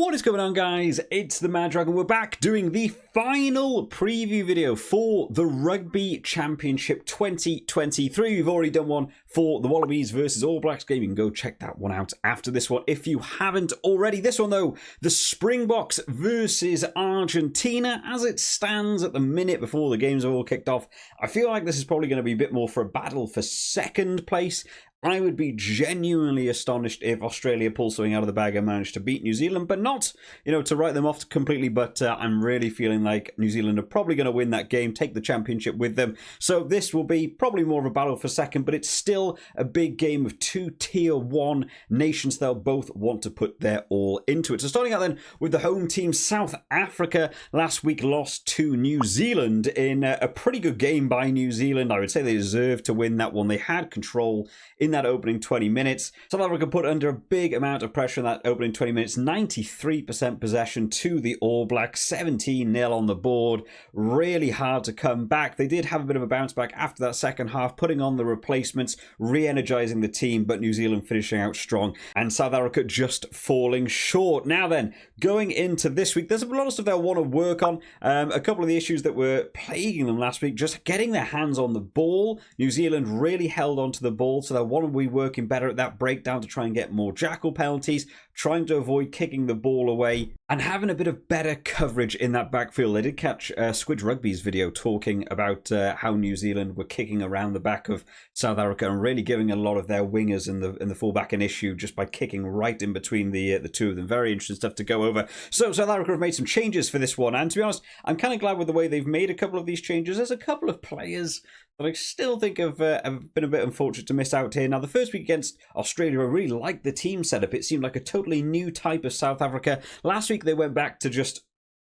What is going on, guys? It's the Mad Dragon. We're back doing the final preview video for the Rugby Championship 2023. We've already done one for the Wallabies versus All Blacks game. You can go check that one out after this one if you haven't already. This one, though, the Springboks versus Argentina. As it stands at the minute before the games are all kicked off, I feel like this is probably going to be a bit more for a battle for second place. I would be genuinely astonished if Australia pulls something out of the bag and managed to beat New Zealand, but not, to write them off completely. But I'm really feeling like New Zealand are probably going to win that game, take the championship with them. So this will be probably more of a battle for second, but it's still a big game of two tier one nations. They'll both want to put their all into it. So starting out then with the home team, South Africa last week lost to New Zealand in a pretty good game by New Zealand. I would say they deserved to win that one. They had control in that opening 20 minutes. South Africa put under a big amount of pressure in that opening 20 minutes. 93% possession to the All Blacks, 17-0 on the board. Really hard to come back. They did have a bit of a bounce back after that second half, putting on the replacements, re-energizing the team, but New Zealand finishing out strong and South Africa just falling short. Now then, going into this week, there's a lot of stuff they'll want to work on. A couple of the issues that were plaguing them last week, just getting their hands on the ball. New Zealand really held on to the ball, so they'll want to be working better at that breakdown to try and get more jackal penalties, trying to avoid kicking the ball away, and having a bit of better coverage in that backfield. They did catch Squid Rugby's video talking about how New Zealand were kicking around the back of South Africa and really giving a lot of their wingers in the fullback an issue just by kicking right in between the two of them. Very interesting stuff to go over. So South Africa have made some changes for this one, and to be honest, I'm kind of glad with the way they've made a couple of these changes. There's a couple of players that I still think have been a bit unfortunate to miss out here. Now, the first week against Australia, I really liked the team setup. It seemed like a totally new type of South Africa. Last week, they went back to just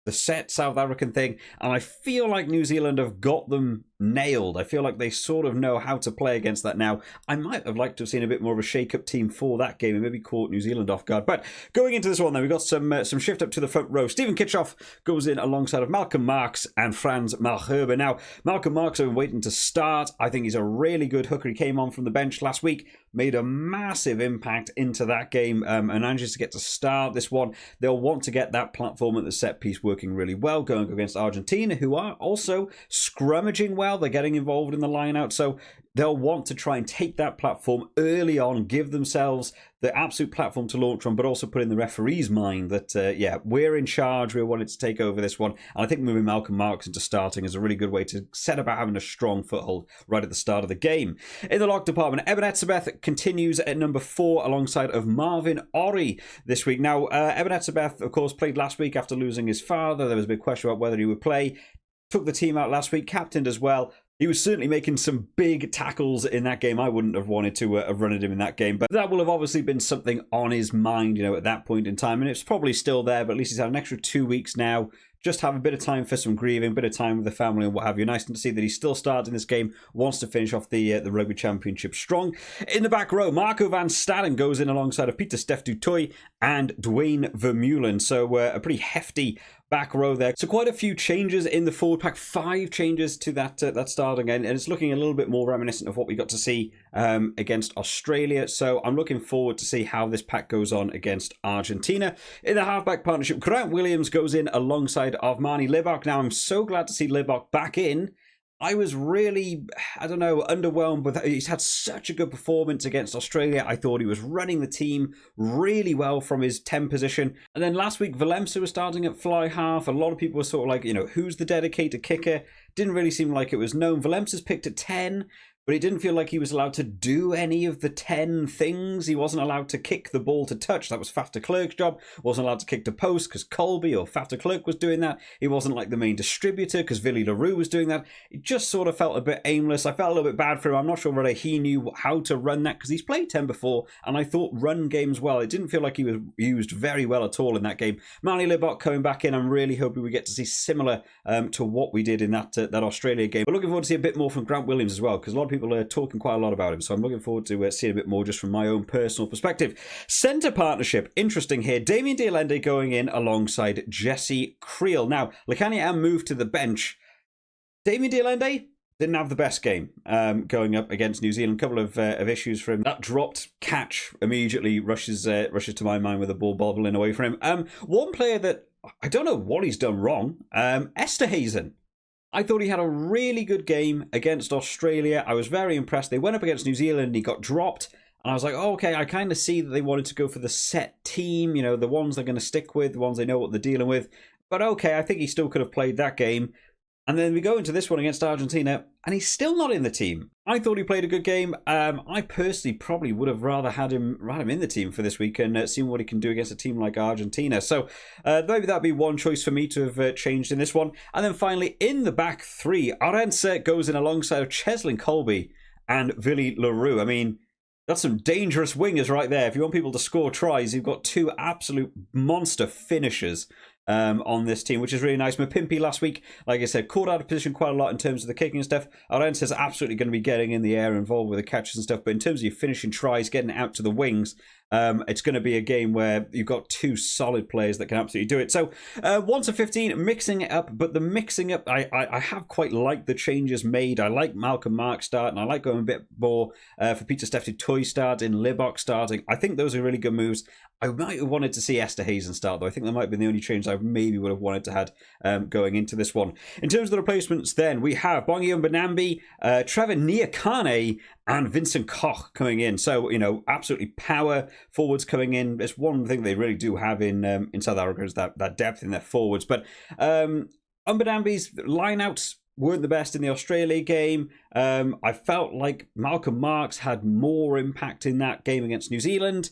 the set South African thing, and I feel like New Zealand have got them nailed. I feel like they sort of know how to play against that now. I might have liked to have seen a bit more of a shake-up team for that game and maybe caught New Zealand off guard. But going into this one, then, we've got some shift up to the front row. Stephen Kitchoff goes in alongside of Malcolm Marx and Frans Malherbe. Now, Malcolm Marx have been waiting to start. I think he's a really good hooker. He came on from the bench last week, made a massive impact into that game, and manages to get to start this one. They'll want to get that platform at the set piece working really well, going against Argentina, who are also scrummaging well. They're getting involved in the line out, so they'll want to try and take that platform early on, give themselves the absolute platform to launch on, but also put in the referee's mind that, yeah, we're in charge, we're wanting to take over this one. And I think moving Malcolm Marx into starting is a really good way to set about having a strong foothold right at the start of the game. In the lock department, Eben Etzebeth continues at number 4 alongside of Marvin Ori this week. Now, Eben Etzebeth, of course, played last week after losing his father. There was a big question about whether he would play. Took the team out last week, captained as well. He was certainly making some big tackles in that game. I wouldn't have wanted to have run at him in that game, but that will have obviously been something on his mind, at that point in time, and it's probably still there, but at least he's had an extra 2 weeks now. Just have a bit of time for some grieving, a bit of time with the family and what have you. Nice to see that he's still starting this game, wants to finish off the Rugby Championship strong. In the back row, Marco van Staden goes in alongside of Pieter Steph du Toit and Dwayne Vermeulen. So a pretty hefty back row there. So quite a few changes in the forward pack. 5 changes to that starting end, and it's looking a little bit more reminiscent of what we got to see against Australia. So I'm looking forward to see how this pack goes on against Argentina. In the halfback partnership, Grant Williams goes in alongside of Marnie Libbok. Now, I'm so glad to see Libbok back in. I was really, underwhelmed with. He's had such a good performance against Australia. I thought he was running the team really well from his 10 position. And then last week, Valemsa was starting at fly half. A lot of people were sort of like, who's the dedicated kicker? Didn't really seem like it was known. Valemsa's picked at 10. But it didn't feel like he was allowed to do any of the 10 things. He wasn't allowed to kick the ball to touch. That was Faf de Klerk's job. Wasn't allowed to kick to post because Colby or Faf de Klerk was doing that. He wasn't like the main distributor because Villy LaRue was doing that. It just sort of felt a bit aimless. I felt a little bit bad for him. I'm not sure whether he knew how to run that because he's played 10 before and I thought run games well. It didn't feel like he was used very well at all in that game. Marnie Libbok coming back in. I'm really hoping we get to see similar to what we did in that Australia game. But looking forward to see a bit more from Grant Williams as well because a lot of people are talking quite a lot about him, so I'm looking forward to seeing a bit more just from my own personal perspective. Centre partnership, interesting here. Damien de Allende going in alongside Jesse Creel. Now, Lacania moved to the bench. Damien de Allende, didn't have the best game going up against New Zealand. A couple of issues for him. That dropped catch immediately rushes to my mind with the ball bobbling away from him. One player that I don't know what he's done wrong, Esterhuizen. I thought he had a really good game against Australia. I was very impressed. They went up against New Zealand and he got dropped. And I was like, oh, okay, I kind of see that they wanted to go for the set team, you know, the ones they're going to stick with, the ones they know what they're dealing with. But okay, I think he still could have played that game. And then we go into this one against Argentina, and he's still not in the team. I thought he played a good game. I personally probably would have rather had him in the team for this week and seen what he can do against a team like Argentina. So maybe that'd be one choice for me to have changed in this one. And then finally, in the back three, Arendse goes in alongside of Cheslin Colby and Willy Leroux. I mean, that's some dangerous wingers right there. If you want people to score tries, you've got two absolute monster finishers on this team, which is really nice. Mapimpi last week, like I said, caught out of position quite a lot in terms of the kicking and stuff. Arendse is absolutely going to be getting in the air, involved with the catches and stuff. But in terms of your finishing tries, getting it out to the wings, it's going to be a game where you've got two solid players that can absolutely do it. So 1 to 15, mixing it up. But the mixing up, I have quite liked the changes made. I like Malcolm Mark starting. I like going a bit more for Peter Stefty Toy starting, Libok starting. I think those are really good moves. I might have wanted to see Esterhuizen start, though. I think that might have been the only change I maybe would have wanted to have going into this one. In terms of the replacements, then, we have Bongi Mbonambi, Trevor Niakane, and Vincent Koch coming in. So, you know, absolutely power forwards coming in. It's one thing they really do have in South Africa is that depth in their forwards. But Mbonambi's lineouts weren't the best in the Australia game. I felt like Malcolm Marx had more impact in that game against New Zealand.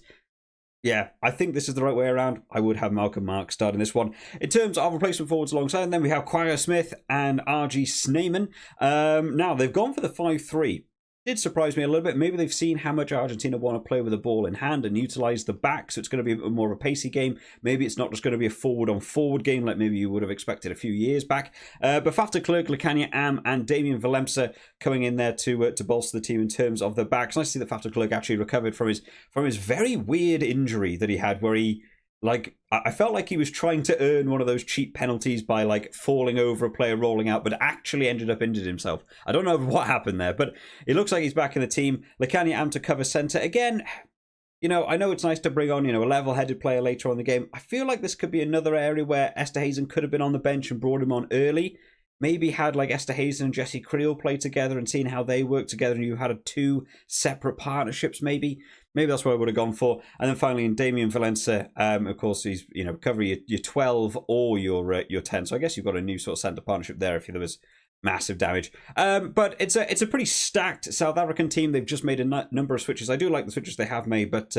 Yeah, I think this is the right way around. I would have Malcolm Marx starting this one. In terms of replacement forwards alongside them, we have Quagga Smith and RG Sneeman. Now, they've gone for the 5-3. Did surprise me a little bit. Maybe they've seen how much Argentina want to play with the ball in hand and utilise the back, so it's going to be a bit more of a pacey game. Maybe it's not just going to be a forward-on-forward game like maybe you would have expected a few years back. But Faf de Klerk, Lacania Am, and Damien Valemsa coming in there to bolster the team in terms of the back. It's nice to see that Faf de Klerk actually recovered from his very weird injury that he had, where he, like, I felt like he was trying to earn one of those cheap penalties by, like, falling over a player rolling out, but actually ended up injured himself. I don't know what happened there, but it looks like he's back in the team. Lacania Am to cover centre. Again, you know, I know it's nice to bring on, you know, a level-headed player later on in the game. I feel like this could be another area where Esterhuizen could have been on the bench and brought him on early. Maybe had like Esterhuizen and Jesse Creel play together and seen how they work together, and you had two separate partnerships. Maybe that's what I would have gone for. And then finally, in Damien Valença, of course, he's, you know, cover your 12 or your 10. So I guess you've got a new sort of centre partnership there if there was massive damage. But it's a pretty stacked South African team. They've just made a number of switches. I do like the switches they have made, but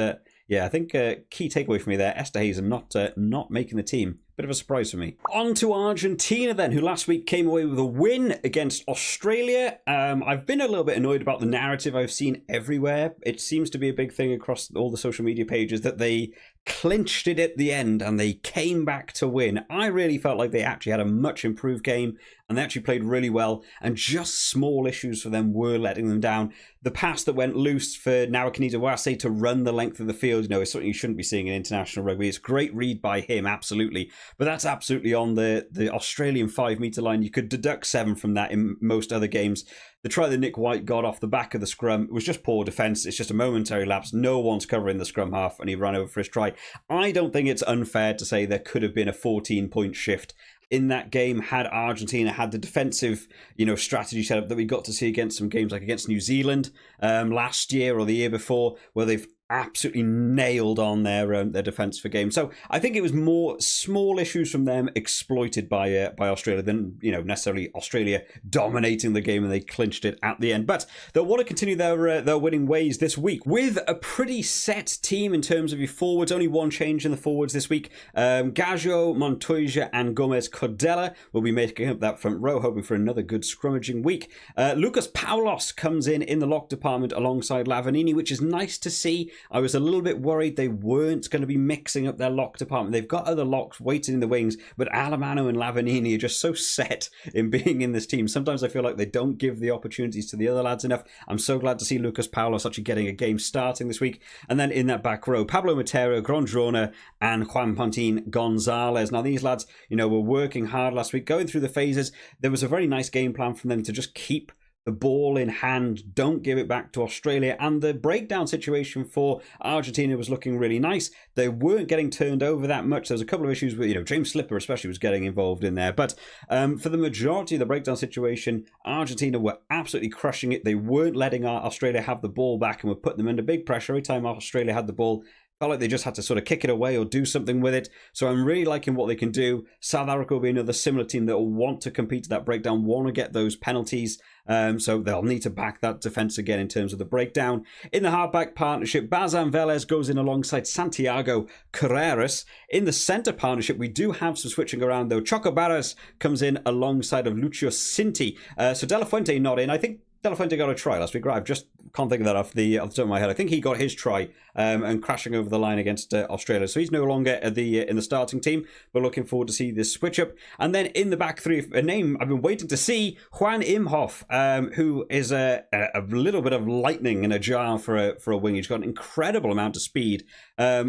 yeah, I think key takeaway for me there, Esterhuizen not making the team. Bit of a surprise for me. On to Argentina then, who last week came away with a win against Australia. I've been a little bit annoyed about the narrative I've seen everywhere. It seems to be a big thing across all the social media pages that they clinched it at the end and they came back to win. I really felt like they actually had a much improved game and they actually played really well, and just small issues for them were letting them down. The pass that went loose for Nawakaniza Wase to run the length of the field, you know, is something you shouldn't be seeing in international rugby. It's a great read by him, absolutely. But that's absolutely on the Australian 5-metre line. You could deduct 7 from that in most other games. The try that Nick White got off the back of the scrum was just poor defence. It's just a momentary lapse. No one's covering the scrum half and he ran over for his try. I don't think it's unfair to say there could have been a 14-point shift in that game had Argentina had the defensive, you know, strategy set up that we got to see against some games like against New Zealand last year or the year before, where they've absolutely nailed on their defence for game. So I think it was more small issues from them exploited by Australia than, you know, necessarily Australia dominating the game and they clinched it at the end. But they'll want to continue their winning ways this week with a pretty set team in terms of your forwards. Only one change in the forwards this week. Gaggio, Montoya and Gomez Cordella will be making up that front row, hoping for another good scrummaging week. Lucas Paulos comes in the lock department alongside Lavanini, which is nice to see. I was a little bit worried they weren't going to be mixing up their lock department. They've got other locks waiting in the wings, but Alamano and Lavanini are just so set in being in this team. Sometimes I feel like they don't give the opportunities to the other lads enough. I'm so glad to see Lucas Paulos actually getting a game starting this week. And then in that back row, Pablo Matera, Grandrona, and Juan Pantin Gonzalez. Now these lads, you know, were working hard last week, going through the phases. There was a very nice game plan from them to just keep the ball in hand, don't give it back to Australia. And the breakdown situation for Argentina was looking really nice. They weren't getting turned over that much. There was a couple of issues with, James Slipper especially was getting involved in there. But for the majority of the breakdown situation, Argentina were absolutely crushing it. They weren't letting Australia have the ball back and were putting them under big pressure every time Australia had the ball. Felt like they just had to sort of kick it away or do something with it. So I'm really liking what they can do. South Africa will be another similar team that will want to compete to that breakdown, want to get those penalties. So they'll need to back that defense again in terms of the breakdown. In the halfback partnership, Bazan Velez goes in alongside Santiago Carreras. In the centre partnership, we do have some switching around though. Choco Barras comes in alongside of Lucio Cinti. So De La Fuente not in. I think De La Fuente got a try last week, right? I just can't think of that off the top of my head. I think he got his try and crashing over the line against Australia. So he's no longer in the starting team, but looking forward to see this switch up. And then in the back three, a name I've been waiting to see, Juan Imhoff, who is a little bit of lightning in a jar for a wing. He's got an incredible amount of speed.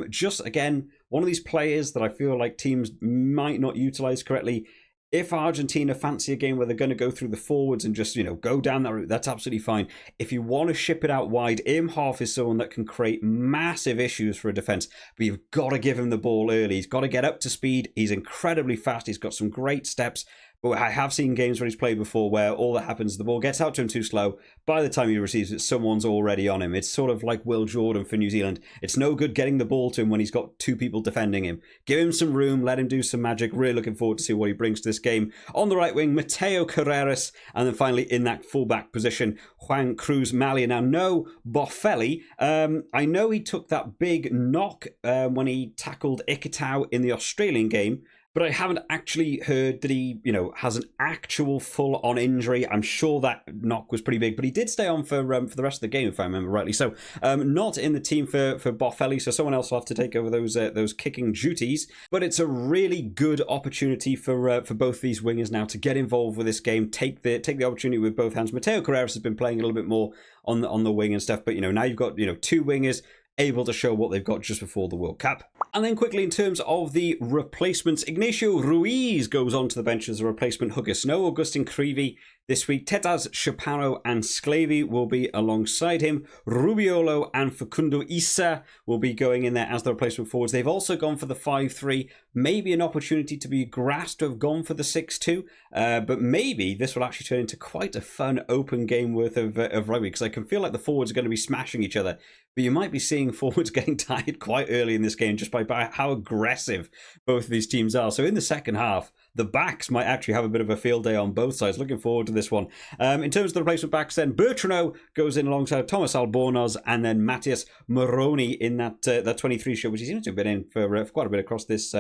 Just, again, one of these players that I feel like teams might not utilize correctly. If Argentina fancy a game where they're going to go through the forwards and just, go down that route, that's absolutely fine. If you want to ship it out wide, Imhoff is someone that can create massive issues for a defence, but you've got to give him the ball early. He's got to get up to speed. He's incredibly fast. He's got some great steps. But I have seen games where he's played before where all that happens is the ball gets out to him too slow. By the time he receives it, someone's already on him. It's sort of like Will Jordan for New Zealand. It's no good getting the ball to him when he's got two people defending him. Give him some room, let him do some magic. Really looking forward to see what he brings to this game. On the right wing, Mateo Carreras. And then finally in that fullback position, Juan Cruz Malia. Now, no Boffelli. I know he took that big knock when he tackled Ikitau in the Australian game. But I haven't actually heard that he, has an actual full-on injury. I'm sure that knock was pretty big, but he did stay on for the rest of the game, if I remember rightly. So not in the team for Boffelli, so someone else will have to take over those kicking duties. But it's a really good opportunity for both these wingers now to get involved with this game, take the opportunity with both hands. Mateo Carreras has been playing a little bit more on the wing and stuff, but now you've got two wingers able to show what they've got just before the World Cup. And then quickly in terms of the replacements, Ignacio Ruiz goes onto the bench as a replacement hooker. No Augustin Creevy this week. Tetaz, Chaparro and Sclavy will be alongside him. Rubiolo and Facundo Issa will be going in there as the replacement forwards. They've also gone for the 5-3. Maybe an opportunity to be grasped to have gone for the 6-2. But maybe this will actually turn into quite a fun open game worth of rugby, because I can feel like the forwards are going to be smashing each other. But you might be seeing forwards getting tired quite early in this game just by how aggressive both of these teams are. So in the second half, the backs might actually have a bit of a field day on both sides. Looking forward to this one. In terms of the replacement backs, then Bertrano goes in alongside Thomas Albornoz and then Matthias Moroni in that 23 show, which he seems to have been in for quite a bit across this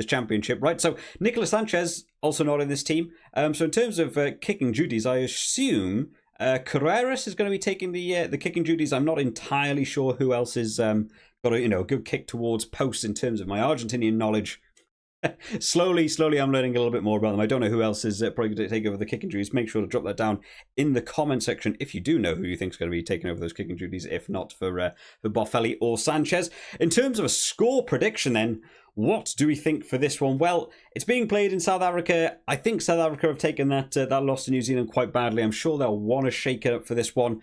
championship, right? So Nicolas Sanchez also not in this team. So in terms of kicking duties, I assume Carreras is going to be taking the kicking duties. I'm not entirely sure who else is got a good kick towards post in terms of my Argentinian knowledge. slowly I'm learning a little bit more about them. I don't know who else is probably going to take over the kicking duties. Make sure to drop that down in the comment section if you do know who you think is going to be taking over those kicking duties, if not for Boffelli or Sanchez. In terms of a score prediction then, what do we think for this one? Well, it's being played in South Africa. I think South Africa have taken that loss to New Zealand quite badly. I'm sure they'll want to shake it up for this one.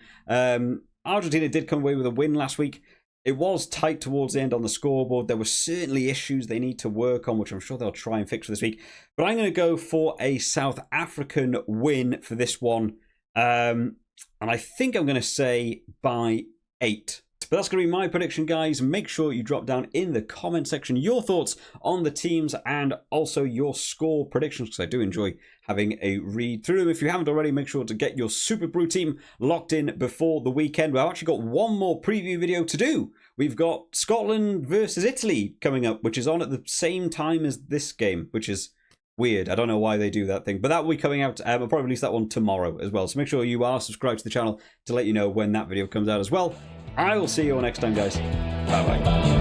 Argentina did come away with a win last week. It was tight towards the end on the scoreboard. There were certainly issues they need to work on, which I'm sure they'll try and fix for this week. But I'm going to go for a South African win for this one. And I think I'm going to say by 8. But that's going to be my prediction, guys. Make sure you drop down in the comment section your thoughts on the teams and also your score predictions, because I do enjoy having a read through them. If you haven't already, make sure to get your Super Brew team locked in before the weekend. We've actually got one more preview video to do. We've got Scotland versus Italy coming up, which is on at the same time as this game, which is weird. I don't know why they do that thing, but that will be coming out. I'll probably release that one tomorrow as well. So make sure you are subscribed to the channel to let you know when that video comes out as well. I will see you all next time, guys. Bye-bye.